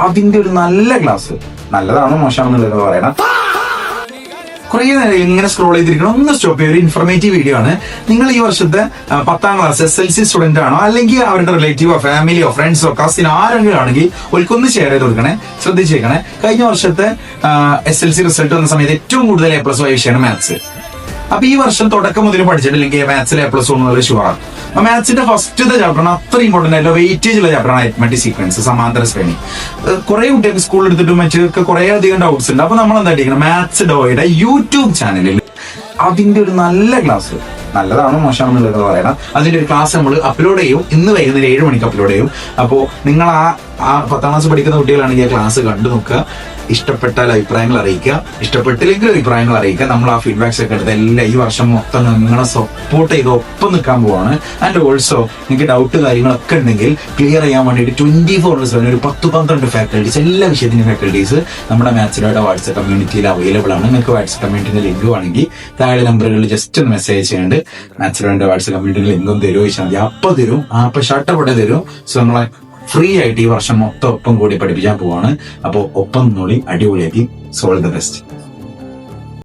അതിന്റെ ഒരു നല്ല ക്ലാസ്, നല്ലതാണോ മോശമാണെന്നുള്ളത് പറയണം. കുറേ നേരം ഇങ്ങനെ സ്ക്രോൾ ചെയ്തിരിക്കണം, ഒന്ന് സ്റ്റോപ്പ് ചെയ്യുക. ഒരു ഇൻഫർമേറ്റീവ് വീഡിയോ ആണ്. നിങ്ങൾ ഈ വർഷത്തെ 10ാം ക്ലാസ് SLC സ്റ്റുഡന്റ് ആണോ, അല്ലെങ്കിൽ അവരുടെ റിലേറ്റീവോ ഫാമിലിയോ ഫ്രണ്ട്സോ കസിനോ ആരെങ്കിലും ആണെങ്കിൽ ഒരിക്കൊന്ന് ഷെയർ ചെയ്ത് കൊടുക്കണേ, ശ്രദ്ധിച്ചേക്കണേ. കഴിഞ്ഞ വർഷത്തെ SLC റിസൾട്ട് വന്ന സമയത്ത് ഏറ്റവും കൂടുതൽ A+ ആയ വിഷയമാണ് മാത്സ്. അപ്പൊ ഈ വർഷം തുടക്കം മുതൽ പഠിച്ചിട്ടില്ലെങ്കിൽ മാത്സിൽ A+ ഒന്നുള്ളത് ഷുവറാണ്. അപ്പൊ മാത്സിന്റെ ഫസ്റ്റത്തെ ചാപ്റ്ററാണ്, അത്ര ഇമ്പോർട്ടന്റ് ആയിട്ടുള്ള വെയിറ്റേജ് ഉള്ള ചാപ്റ്ററാണ് അരിത്മെറ്റിക് സീക്വൻസ്, സമാന്തര ശ്രേണി. കുറെ കുട്ടികൾക്ക് സ്കൂളിൽ എടുത്തിട്ടും മറ്റൊക്കെ കുറെ അധികം ഡൗട്ട്സ് ഉണ്ട്. അപ്പൊ നമ്മൾ എന്താ പഠിക്കണം, മാത്സ് ഡോയുടെ യൂട്യൂബ് ചാനലിൽ അതിന്റെ ഒരു നല്ല ക്ലാസ്, നല്ലതാണോ മോശമാണെന്നുള്ളത് പറയണം. അതിന്റെ ഒരു ക്ലാസ് നമ്മൾ അപ്ലോഡ് ചെയ്യും. ഇന്ന് വൈകുന്നേരം 7 മണിക്ക് അപ്ലോഡ് ചെയ്യും. അപ്പോൾ നിങ്ങൾ ആ 10ാം ക്ലാസ് പഠിക്കുന്ന കുട്ടികളാണെങ്കിൽ ആ ക്ലാസ് കണ്ടു നോക്കുക. ഇഷ്ടപ്പെട്ടാൽ അഭിപ്രായങ്ങൾ അറിയിക്കുക, ഇഷ്ടപ്പെട്ടില്ലെങ്കിൽ അഭിപ്രായങ്ങൾ അറിയിക്കുക. നമ്മൾ ആ ഫീഡ്ബാക്സ് ഒക്കെ എടുത്ത് എല്ലാം ഈ വർഷം മൊത്തം നിങ്ങളെ സപ്പോർട്ട് ചെയ്ത് ഒപ്പം നിൽക്കാൻ പോവാണ്. ആൻഡ് ഓൾസോ നിങ്ങൾക്ക് ഡൗട്ട് കാര്യങ്ങളൊക്കെ ഉണ്ടെങ്കിൽ ക്ലിയർ ചെയ്യാൻ വേണ്ടിയിട്ട് 24/7 ഒരു 10-12 ഫാക്കൽറ്റീസ്, എല്ലാ വിഷയത്തിൻ്റെ ഫാക്കൽറ്റീസ് നമ്മുടെ മാത്സിലോയുടെ വാട്സ്ആപ്പ് കമ്മ്യൂണിറ്റിയിൽ അവൈലബിൾ ആണ്. നിങ്ങൾക്ക് വാട്സ്ആപ്പ് കമ്മ്യൂണിറ്റിന്റെ ലിങ്ക് വേണമെങ്കിൽ താഴെ നമ്പറുകളിൽ ജസ്റ്റ് ഒന്ന് മെസ്സേജ് ചെയ്യാണ്ട് മാത്സിലോയുടെ വാട്സ്ആപ്പ് കമ്മ്യൂണിറ്റിന്റെ ലിങ്കും തരുമോ ചോദിച്ചാൽ മതി. അപ്പം തരും, അപ്പം ഷട്ടപ്പെടെ തരും. സോ നമ്മളെ ഫ്രീ ആയിട്ട് ഈ വർഷം മൊത്തം ഒപ്പം കൂടി പഠിപ്പിക്കാൻ പോവാണ്. അപ്പോൾ ഒപ്പം നോളി അടിപൊളിയാക്കി. So all the best.